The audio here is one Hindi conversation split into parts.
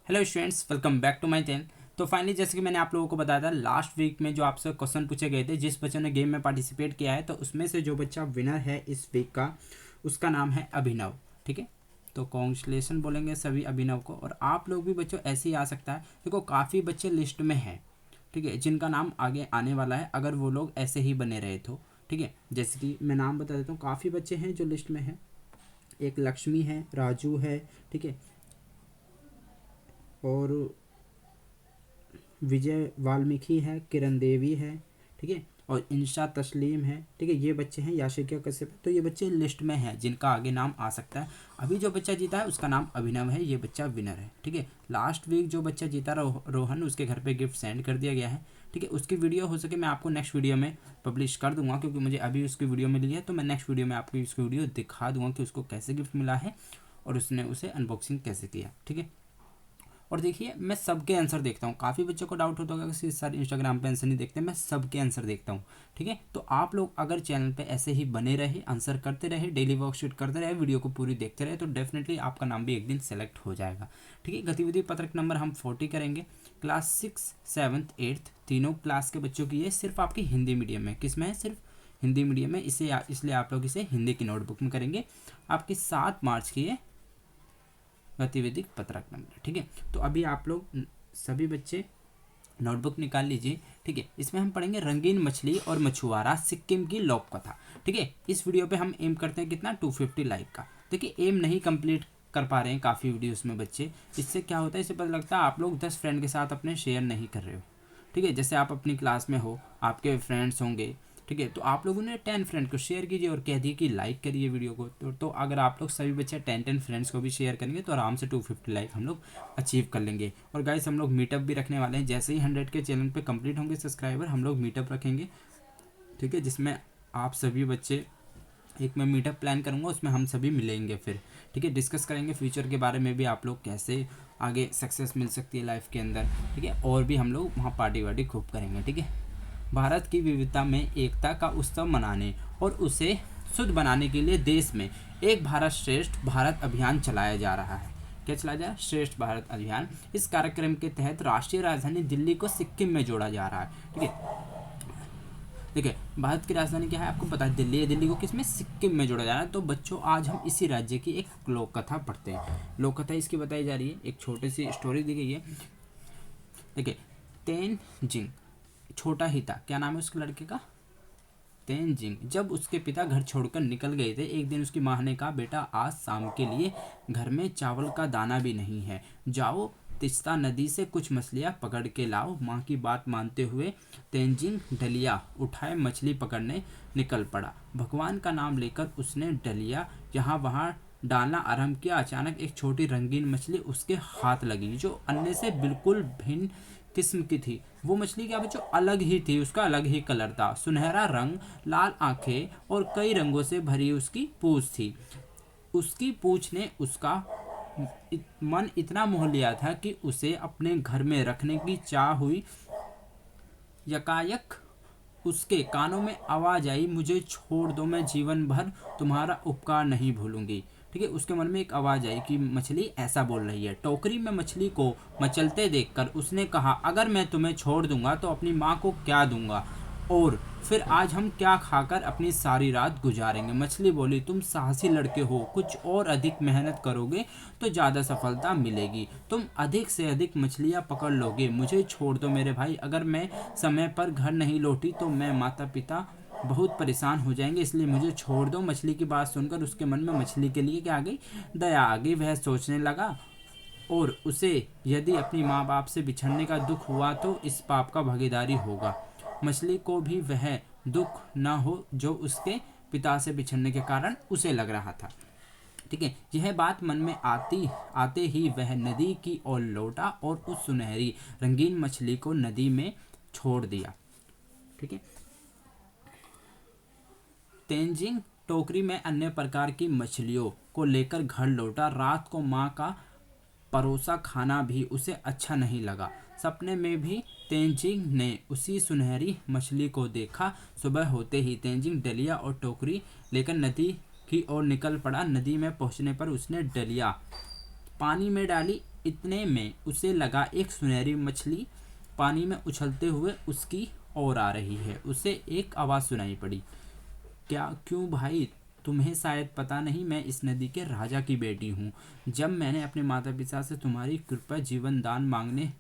Hello students, welcome back to my channel. तो फाइनली जैसे कि मैंने आप लोगों को बताया था लास्ट वीक में जो आपसे क्वेश्चन पूछे गए थे, जिस बच्चे ने गेम में पार्टिसिपेट किया है तो उसमें से जो बच्चा विनर है इस वीक का, उसका नाम है अभिनव। ठीक है, तो कॉन्ग्रेचुलेसन बोलेंगे सभी अभिनव को। और आप लोग भी बच्चों ऐसे ही आ सकता है। देखो काफ़ी बच्चे लिस्ट में हैं, ठीक है, जिनका नाम आगे आने वाला है अगर वो लोग ऐसे ही बने रहे तो। ठीक है, जैसे कि मैं नाम बता देता हूँ, काफ़ी बच्चे हैं जो लिस्ट में हैं। एक लक्ष्मी है, राजू है, ठीक है, और विजय वाल्मीकि है, किरण देवी है, ठीक है, और इंशा तस्लीम है। ठीक है, ये बच्चे हैं, याशिका कश्यप। तो ये बच्चे लिस्ट में हैं जिनका आगे नाम आ सकता है। अभी जो बच्चा जीता है उसका नाम अभिनव है, ये बच्चा विनर है। ठीक है, लास्ट वीक जो बच्चा जीता रोहन, उसके घर पे गिफ्ट सेंड कर दिया गया है। ठीक है, उसकी वीडियो हो सके मैं आपको नेक्स्ट वीडियो में पब्लिश कर दूंगा, क्योंकि मुझे अभी उसकी वीडियो मिली है। तो मैं नेक्स्ट वीडियो में आपको उसकी वीडियो दिखा दूंगा कि उसको कैसे गिफ्ट मिला है और उसने उसे अनबॉक्सिंग कैसे किया। ठीक है, और देखिए मैं सबके आंसर देखता हूँ। काफ़ी बच्चों को डाउट होता होगा कि सर इंस्टाग्राम पे आंसर नहीं देखते, मैं सबके आंसर देखता हूँ। ठीक है, तो आप लोग अगर चैनल पे ऐसे ही बने रहे, आंसर करते रहे, डेली वर्कशीट करते रहे, वीडियो को पूरी देखते रहे, तो डेफिनेटली आपका नाम भी एक दिन सेलेक्ट हो जाएगा। ठीक है, गतिविधि पत्रक नंबर हम 40 करेंगे। क्लास 6, 7th, 8th तीनों क्लास के बच्चों की ये सिर्फ आपकी हिंदी मीडियम में, किस में है, सिर्फ हिंदी मीडियम में। इसलिए आप लोग इसे हिंदी की नोटबुक में करेंगे। आपकी 7 मार्च की ये गतिविधि पत्रक नंबर। ठीक है, तो अभी आप लोग सभी बच्चे नोटबुक निकाल लीजिए। ठीक है, इसमें हम पढ़ेंगे रंगीन मछली और मछुआरा, सिक्किम की लोक कथा। ठीक है, इस वीडियो पे हम एम करते हैं कितना, 250 लाइक का। देखिए एम नहीं कंप्लीट कर पा रहे हैं काफ़ी वीडियोस में बच्चे। इससे क्या होता है, इससे पता लगता है आप लोग 10 फ्रेंड के साथ अपने शेयर नहीं कर रहे हो। ठीक है, जैसे आप अपनी क्लास में हो, आपके फ्रेंड्स होंगे, ठीक है, तो आप लोगों ने 10 फ्रेंड को शेयर कीजिए और कह दिए कि लाइक करिए वीडियो को। तो अगर आप लोग सभी बच्चे 10 फ्रेंड्स को भी शेयर करेंगे तो आराम से 250 लाइक हम लोग अचीव कर लेंगे। और गाइस हम लोग मीटअप भी रखने वाले हैं। जैसे ही 100 के चैनल पे कंप्लीट होंगे सब्सक्राइबर, हम लोग मीटअप रखेंगे। ठीक है, जिसमें आप सभी बच्चे, एक मैं मीटअप प्लान करूँगा, उसमें हम सभी मिलेंगे फिर। ठीक है, डिस्कस करेंगे फ्यूचर के बारे में भी, आप लोग कैसे आगे सक्सेस मिल सकती है लाइफ के अंदर। ठीक है, और भी हम लोग वहाँ पार्टी वार्टी खूब करेंगे। ठीक है, भारत की विविधता में एकता का उत्सव मनाने और उसे शुद्ध बनाने के लिए देश में एक भारत श्रेष्ठ भारत अभियान चलाया जा रहा है। क्या चलाया जा रहा है, श्रेष्ठ भारत अभियान। इस कार्यक्रम के तहत राष्ट्रीय राजधानी दिल्ली को सिक्किम में जोड़ा जा रहा है। ठीक है, देखिए भारत की राजधानी क्या है आपको पता है, दिल्ली है। दिल्ली को किसमें, सिक्किम में जोड़ा जा रहा है। तो बच्चों आज हम इसी राज्य की एक लोक कथा पढ़ते हैं। लोक कथा इसकी बताई जा रही है, एक छोटी सी स्टोरी दी गई है। देखिए तेनजिंग छोटा ही था, क्या नाम है उसके लड़के का, तेनजिंग। जब उसके पिता घर छोड़कर निकल गए थे, एक दिन उसकी माँ ने कहा, बेटा आज शाम के लिए घर में चावल का दाना भी नहीं है, जाओ तिस्ता नदी से कुछ मछलियाँ पकड़ के लाओ। माँ की बात मानते हुए तेनजिंग डलिया उठाए मछली पकड़ने निकल पड़ा। भगवान का नाम लेकर उसने डलिया यहाँ वहाँ डालना आरंभ किया। अचानक एक छोटी रंगीन मछली उसके हाथ लगी, जो अन्य से बिल्कुल भिन्न किस्म की थी। वो मछली क्या बच्चों, अलग ही थी, उसका अलग ही कलर था। सुनहरा रंग, लाल आंखें और कई रंगों से भरी उसकी पूंछ थी। उसकी पूंछ ने उसका मन इतना मोह लिया था कि उसे अपने घर में रखने की चाह हुई। यकायक उसके कानों में आवाज आई, मुझे छोड़ दो, मैं जीवन भर तुम्हारा उपकार नहीं भूलूंगी। ठीक है, उसके मन में एक आवाज आई कि मछली ऐसा बोल रही है। टोकरी में मछली को मचलते देखकर उसने कहा, अगर मैं तुम्हें छोड़ दूंगा तो अपनी माँ को क्या दूंगा, और फिर आज हम क्या खाकर अपनी सारी रात गुजारेंगे। मछली बोली, तुम साहसी लड़के हो, कुछ और अधिक मेहनत करोगे तो ज़्यादा सफलता मिलेगी, तुम अधिक से अधिक मछलियाँ पकड़ लोगे। मुझे छोड़ दो मेरे भाई, अगर मैं समय पर घर नहीं लौटी तो मैं माता पिता बहुत परेशान हो जाएंगे, इसलिए मुझे छोड़ दो। मछली की बात सुनकर उसके मन में मछली के लिए क्या आ गई, दया आ गई। वह सोचने लगा, और उसे यदि अपनी माँ बाप से बिछड़ने का दुख हुआ तो इस पाप का भागीदारी होगा। मछली को भी वह दुख न हो जो उसके पिता से बिछड़ने के कारण उसे लग रहा था। ठीक है, यह बात मन में आते ही वह नदी की ओर लौटा और उस सुनहरी रंगीन मछली को नदी में छोड़ दिया। ठीक है, तेंजिंग टोकरी में अन्य प्रकार की मछलियों को लेकर घर लौटा। रात को माँ का परोसा खाना भी उसे अच्छा नहीं लगा। सपने में भी तेंजिंग ने उसी सुनहरी मछली को देखा। सुबह होते ही तेंजिंग डलिया और टोकरी लेकर नदी की ओर निकल पड़ा। नदी में पहुंचने पर उसने डलिया पानी में डाली, इतने में उसे लगा एक सुनहरी मछली पानी में उछलते हुए उसकी ओर आ रही है। उसे एक आवाज़ सुनाई पड़ी, क्या क्यों भाई, तुम्हें शायद पता नहीं, मैं इस नदी के राजा की बेटी हूँ। जब मैंने अपने माता पिता से तुम्हारी कृपा जीवन दान मांगने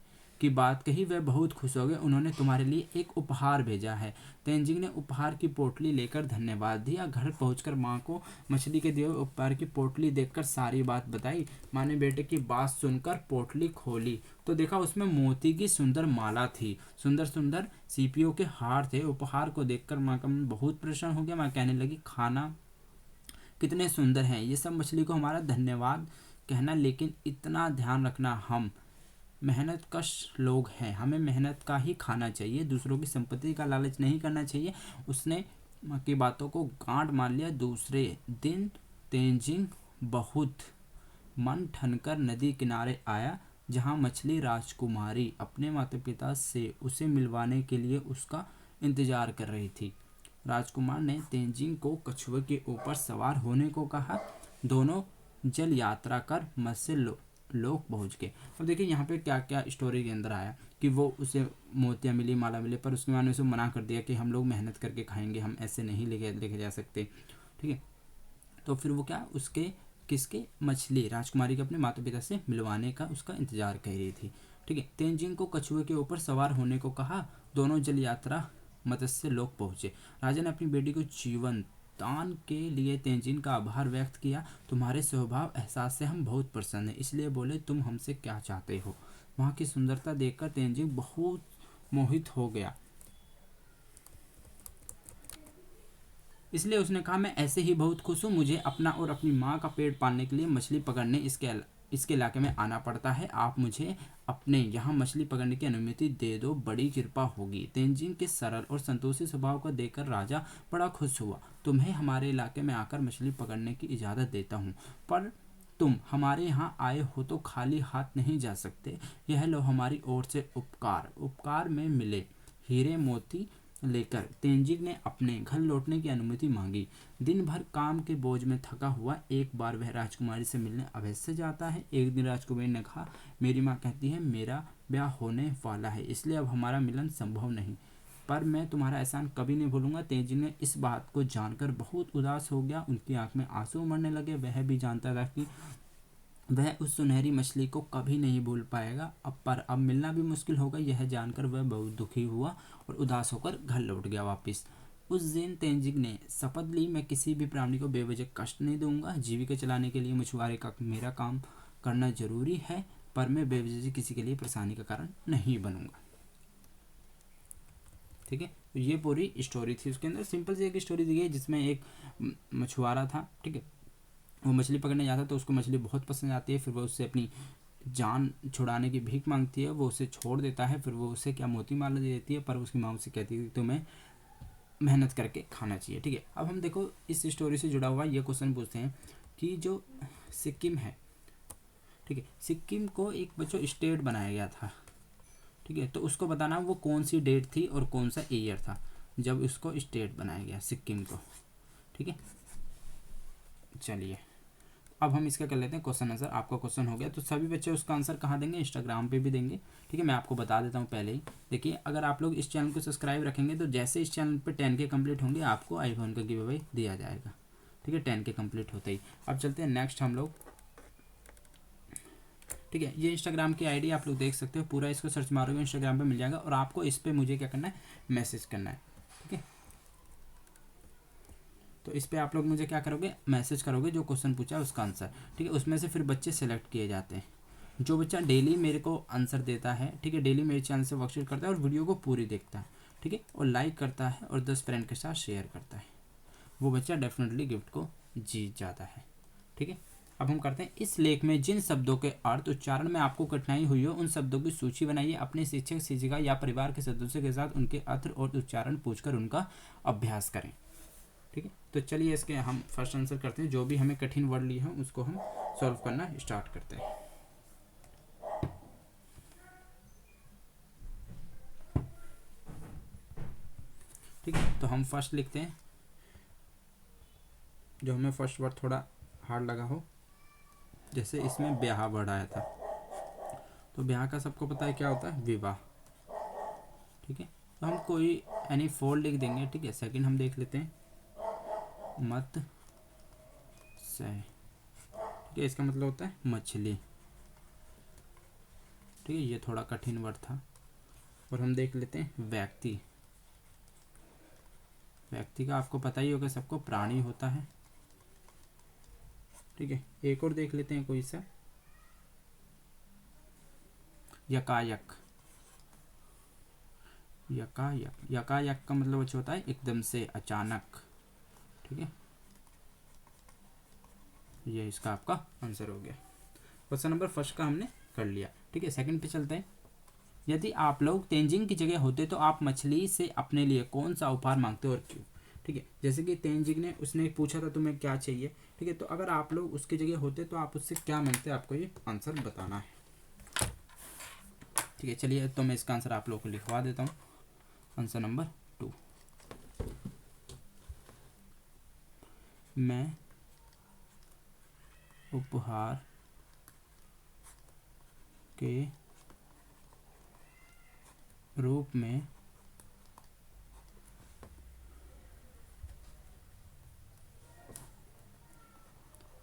की बात कही, वह बहुत खुश हो गए। उन्होंने तुम्हारे लिए एक उपहार भेजा है। तेंजिंग ने उपहार की पोटली लेकर धन्यवाद दिया। घर पहुंचकर माँ को मछली के दिए हुए उपहार की पोटली देखकर सारी बात बताई। माँ ने बेटे की बात सुनकर पोटली खोली तो देखा उसमें मोती की सुंदर माला थी, सुंदर सुंदर सीपियों के हार थे। उपहार को देखकर माँ का मन बहुत प्रसन्न हो गया। माँ कहने लगी, खाना कितने सुंदर हैं, ये सब मछली को हमारा धन्यवाद कहना, लेकिन इतना ध्यान रखना, हम मेहनत कश लोग हैं, हमें मेहनत का ही खाना चाहिए, दूसरों की संपत्ति का लालच नहीं करना चाहिए। उसने माँ की बातों को गांठ मान लिया। दूसरे दिन तेंजिंग बहुत मन ठनकर नदी किनारे आया, जहाँ मछली राजकुमारी अपने माता पिता से उसे मिलवाने के लिए उसका इंतजार कर रही थी। राजकुमार ने तेंजिंग को कछुए के ऊपर सवार होने को कहा। दोनों जल यात्रा कर मत्स्य लोक पहुंच गए। अब देखिए यहाँ पे क्या क्या स्टोरी के अंदर आया कि वो उसे मोतियाँ मिली, माला मिले, पर उसके बाद ने उसे मना कर दिया कि हम लोग मेहनत करके खाएंगे, हम ऐसे नहीं लेके जा सकते। ठीक है, तो फिर वो क्या उसके किसके मछली राजकुमारी के अपने माता पिता से मिलवाने का उसका इंतजार कर रही थी। ठीक है, तेंजिंग को कछुए के ऊपर सवार होने को कहा। दोनों जल यात्रा मत्स्य लोक पहुंचे। राजा ने अपनी बेटी को जीवन दान के लिए तेंजिन का आभार व्यक्त किया। तुम्हारे स्वभाव एहसास से हम बहुत प्रसन्न हैं, इसलिए बोले तुम हमसे क्या चाहते हो। वहाँ की सुंदरता देखकर तेंजिन बहुत मोहित हो गया, इसलिए उसने कहा, मैं ऐसे ही बहुत खुश हूँ। मुझे अपना और अपनी माँ का पेट पालने के लिए मछली पकड़ने इसके इलाके में आना पड़ता है। आप मुझे अपने यहाँ मछली पकड़ने की अनुमति दे दो, बड़ी कृपा होगी। तेंजिन के सरल और संतोषी स्वभाव को देखकर राजा बड़ा खुश हुआ। तुम्हें हमारे इलाके में आकर मछली पकड़ने की इजाज़त देता हूँ, पर तुम हमारे यहाँ आए हो तो खाली हाथ नहीं जा सकते। यह लो हमारी ओर से उपकार। उपकार में मिले हीरे मोती लेकर तेंजिंग ने अपने घर लौटने की अनुमति मांगी। दिन भर काम के बोझ में थका हुआ एक बार वह राजकुमारी से मिलने अवश्य जाता है। एक दिन राजकुमारी ने कहा, मेरी माँ कहती है मेरा ब्याह होने वाला है, इसलिए अब हमारा मिलन संभव नहीं, पर मैं तुम्हारा एहसान कभी नहीं भूलूंगा। तेंजिंग ने इस बात को जानकर बहुत उदास हो गया, उनकी आंख में आंसू उमड़ने लगे। वह भी जानता था कि वह उस सुनहरी मछली को कभी नहीं भूल पाएगा। अब मिलना भी मुश्किल होगा। यह जानकर वह बहुत दुखी हुआ और उदास होकर घर लौट गया वापस। उस दिन तेंजिंग ने शपथ ली, मैं किसी भी प्राणी को बेवजह कष्ट नहीं दूंगा। जीविका चलाने के लिए मछुआरे का मेरा काम करना जरूरी है, पर मैं बेवजह किसी के लिए परेशानी का कारण नहीं बनूंगा। ठीक है, तो ये पूरी स्टोरी थी। उसके अंदर सिंपल सी एक स्टोरी दी गई जिसमें एक मछुआरा था। ठीक है, वो मछली पकड़ने जाता है तो उसको मछली बहुत पसंद आती है। फिर वो उससे अपनी जान छुड़ाने की भीख मांगती है, वो उसे छोड़ देता है। फिर वो उसे क्या मोती माला दे देती है, पर उसकी माँ उसे कहती है कि तुम्हें मेहनत करके खाना चाहिए। ठीक है, अब हम देखो इस स्टोरी से जुड़ा हुआ ये क्वेश्चन पूछते हैं कि जो सिक्किम है, ठीक है, सिक्किम को एक बच्चों स्टेट बनाया गया था। ठीक है, तो उसको बताना वो कौन सी डेट थी और कौन सा ईयर था जब उसको स्टेट बनाया गया सिक्किम को। ठीक है, चलिए अब हम इसका कर लेते हैं क्वेश्चन आंसर। आपका क्वेश्चन हो गया तो सभी बच्चे उसका आंसर कहाँ देंगे, इंस्टाग्राम पे भी देंगे। ठीक है, मैं आपको बता देता हूँ पहले ही। देखिए, अगर आप लोग इस चैनल को सब्सक्राइब रखेंगे तो जैसे इस चैनल पे 10 के कंप्लीट होंगे आपको आईफोन का गिव अवे दिया जाएगा। ठीक है, 10 के कंप्लीट होते ही। अब चलते हैं नेक्स्ट हम लोग। ठीक है, ये इंस्टाग्राम की आईडी आप लोग देख सकते हो, पूरा इसको सर्च मारोगे इंस्टाग्राम पे मिल जाएगा, और आपको इस पर मुझे क्या करना है, मैसेज करना है। ठीक है, तो इस पर आप लोग मुझे क्या करोगे, मैसेज करोगे जो क्वेश्चन पूछा है उसका आंसर। ठीक है, उसमें से फिर बच्चे सेलेक्ट किए जाते हैं। जो बच्चा डेली मेरे को आंसर देता है, ठीक है, डेली मेरे चैनल से वर्कशीट करता है और वीडियो को पूरी देखता है, ठीक है, और लाइक करता है और 10 फ्रेंड के साथ शेयर करता है, वो बच्चा डेफिनेटली गिफ्ट को जीत जाता है। ठीक है, अब हम करते हैं, इस लेख में जिन शब्दों के अर्थ उच्चारण में आपको कठिनाई हुई हो उन शब्दों की सूची बनाइए। अपने शिक्षक, शिक्षिका या परिवार के सदस्यों के साथ उनके अर्थ और उच्चारण पूछकर उनका अभ्यास करें। ठीक है, तो चलिए इसके हम फर्स्ट आंसर करते हैं। जो भी हमें कठिन वर्ड लिए हैं उसको हम सॉल्व करना स्टार्ट करते हैं। ठीक है, तो हम फर्स्ट लिखते हैं जो हमें फर्स्ट वर्ड थोड़ा हार्ड लगा हो, जैसे इसमें ब्याह वर्ड आया था। तो ब्याह का सबको पता है क्या होता है, विवाह। ठीक है, तो हम कोई एनी फोर लिख देंगे। ठीक है, सेकंड हम देख लेते हैं, मत से। ठीक है, इसका मतलब होता है मछली। ठीक है, ये थोड़ा कठिन वर्ड था। और हम देख लेते हैं व्यक्ति। व्यक्ति का आपको पता ही होगा सबको, प्राणी होता है। ठीक है, एक और देख लेते हैं कोई सा, यकायक। यकायक, यकायक का मतलब अच्छा होता है एकदम से, अचानक। ठीक है, ये इसका आपका आंसर हो गया। क्वेश्चन नंबर फर्स्ट का हमने कर लिया। ठीक है, सेकंड पे चलते हैं। यदि आप लोग तेंजिंग की जगह होते तो आप मछली से अपने लिए कौन सा उपहार मांगते और क्यों। ठीक है, जैसे कि तेंजिंग ने उसने पूछा था तुम्हें क्या चाहिए। ठीक है, तो अगर आप लोग उसकी जगह होते तो आप उससे क्या मांगते, आपको ये आंसर बताना है। ठीक है, चलिए तो मैं इसका आंसर आप लोगों को लिखवा देता हूँ। आंसर नंबर 2, मैं उपहार के रूप में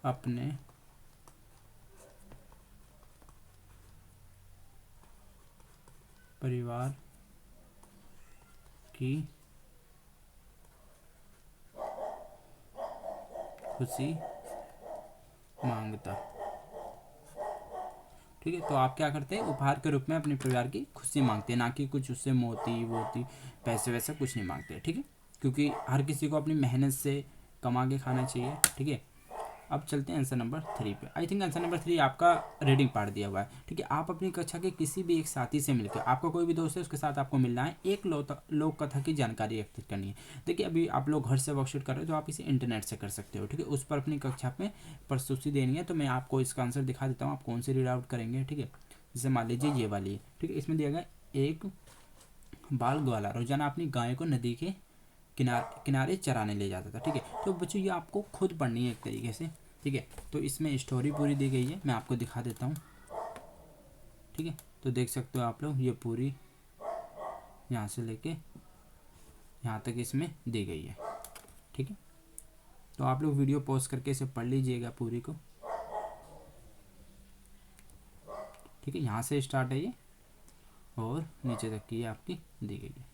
अपने परिवार की खुशी मांगता। ठीक है, तो आप क्या करते हैं, उपहार के रूप में अपने परिवार की खुशी मांगते हैं, ना कि कुछ उससे मोती वोती पैसे वैसे कुछ नहीं मांगते। ठीक है, क्योंकि हर किसी को अपनी मेहनत से कमा के खाना चाहिए। ठीक है, अब चलते हैं आंसर नंबर 3 पे। आई थिंक आंसर नंबर 3 आपका रीडिंग पार्ट दिया हुआ है। ठीक है, आप अपनी कक्षा के किसी भी एक साथी से मिलकर, आपका कोई भी दोस्त है उसके साथ आपको मिलना है, एक लोक कथा की जानकारी एकत्रित करनी है। देखिए, अभी आप लोग घर से वर्कशीट कर रहे हो तो आप इसे इंटरनेट से कर सकते हो। ठीक है, उस पर अपनी कक्षा में प्रस्तुति देनी है। तो मैं आपको इसका आंसर दिखा देता हूँ, आप कौन सी रीड आउट करेंगे। ठीक है, जैसे मान लीजिए ये वाली है। ठीक है, इसमें दिया गया, एक बाल ग्वाला रोजाना अपनी गाय को नदी के किनारे चराने ले जाता था। ठीक है, तो बच्चों ये आपको खुद पढ़नी है एक तरीके से। ठीक है, तो इसमें स्टोरी पूरी दी गई है, मैं आपको दिखा देता हूँ। ठीक है, तो देख सकते हो आप लोग, ये पूरी यहाँ से लेके यहाँ तक इसमें दी गई है। ठीक है, तो आप लोग वीडियो पॉज करके इसे पढ़ लीजिएगा पूरी को। ठीक है, यहाँ से स्टार्ट है ये और नीचे तक की आपकी दी गई है।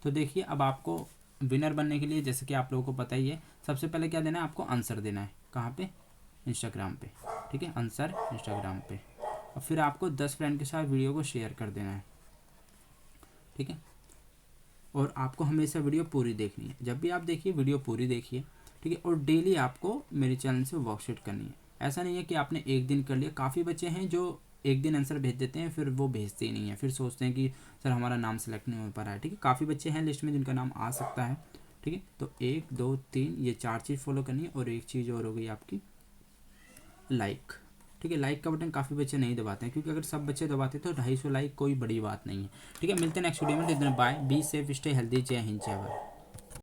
तो देखिए, अब आपको विनर बनने के लिए, जैसे कि आप लोगों को पता ही है, सबसे पहले क्या देना है, आपको आंसर देना है। कहाँ पे, इंस्टाग्राम पे। ठीक है, आंसर इंस्टाग्राम पे। और फिर आपको 10 फ्रेंड के साथ वीडियो को शेयर कर देना है। ठीक है, और आपको हमेशा वीडियो पूरी देखनी है। जब भी आप देखिए वीडियो पूरी देखिए। ठीक है, और डेली आपको मेरे चैनल से वर्कशीट करनी है। ऐसा नहीं है कि आपने एक दिन कर लिया। काफ़ी बच्चे हैं जो एक दिन आंसर भेज देते हैं, फिर वो भेजते ही नहीं है, फिर सोचते हैं कि सर हमारा नाम सेलेक्ट नहीं हो पा रहा है। ठीक है, काफ़ी बच्चे हैं लिस्ट में जिनका नाम आ सकता है। ठीक है, तो 1 2 3 ये 4 चीज़ फॉलो करनी है। और एक चीज़ और हो गई आपकी, लाइक। ठीक है, लाइक का बटन काफ़ी बच्चे नहीं दबाते हैं, क्योंकि अगर सब बच्चे दबाते तो 250 लाइक कोई बड़ी बात नहीं है। ठीक है, मिलते हैं नेक्स्ट वीडियो में। Bye, be safe, stay healthy, जय हिंद, जय भारत।